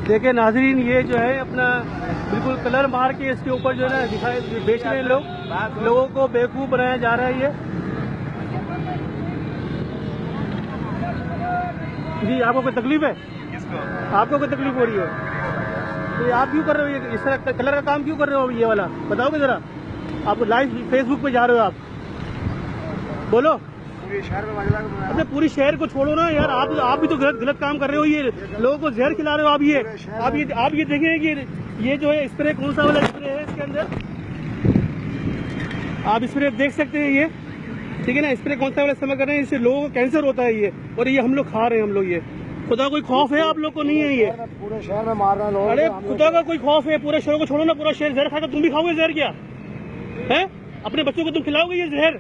देखिए नाजरीन, ये जो है अपना बिल्कुल कलर मार के इसके ऊपर जो है ना दिखाई बेच रहे हैं लोगों को बेवकूफ़ बनाया जा रहा है ये। जी आपको कोई तकलीफ है? आपको कोई तकलीफ हो रही है तो आप क्यों कर रहे हो ये इस तरह कलर का काम क्यों कर रहे हो ये वाला? बताओगे जरा। आप लाइव फेसबुक पे जा रहे हो, आप बोलो। अपने पूरी शहर को छोड़ो ना यार, आप भी तो गलत काम कर रहे हो। ये लोगों को जहर खिला रहे हो आप ये देखें कि ये जो है स्प्रे कौन सा वाला स्प्रे है इसके अंदर, आप स्प्रे देख सकते हैं ये, ठीक है ना। स्प्रे कौन सा वाला इस्तेमाल कर रहे हैं, इससे लोगों को कैंसर होता है ये, और ये हम लोग खा रहे हैं हम लोग। ये खुदा कोई खौफ है आप लोग को? नहीं है ये पूरे शहर में मार रहे हैं लोग। अरे खुदा का कोई खौफ है? पूरे शहर को छोड़ो ना, पूरा शहर जहर खाकर तुम भी खाओगे जहर? क्या है? अपने बच्चों को तुम खिलाओगे ये जहर?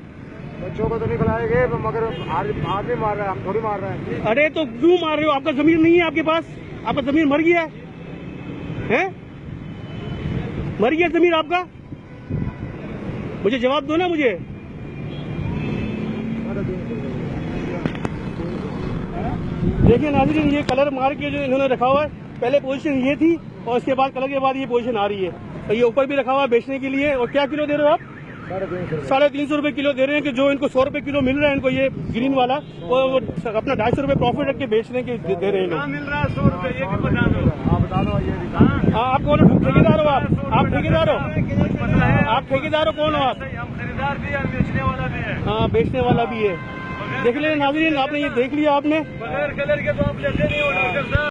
बच्चों को तो नहीं खिलाएंगे, मगर आदमी मार रहे हैं, हम थोड़ी मार रहे हैं। अरे तो क्यों मार रहे हो? आपका जमीन नहीं है आपके पास? आपका जमीन मर गया है? मर गया जमीन आपका? मुझे जवाब दो ना मुझे। देखिए नाज़रीन, ये कलर मार के जो इन्होंने रखा हुआ है, पहले पोजीशन ये थी और इसके बाद कलर के बाद ये पोजीशन आ रही है। तो ये ऊपर भी रखा हुआ है बेचने के लिए। और क्या किलो दे रहे हो आप? 350 रुपए किलो दे रहे हैं। कि जो इनको 100 रुपए किलो मिल रहा है, इनको ये ग्रीन वाला, वो अपना 250 रुपए प्रॉफिट रख के बेचने के दे रहे हैं लोग। मिल रहा है 100 रुपए, ये भी बता दो। आप कौन हो? ठेकेदार हो आप ठेकेदार हो? आप ठेकेदार हो? कौन हो आप? हम खरीदार भी है, बेचने वाला भी है। बेचने वाला भी है। देख लें नाज़रीन, आपने ये देख लिया आपने। बगैर कलर के तो आप लेते नहीं हो।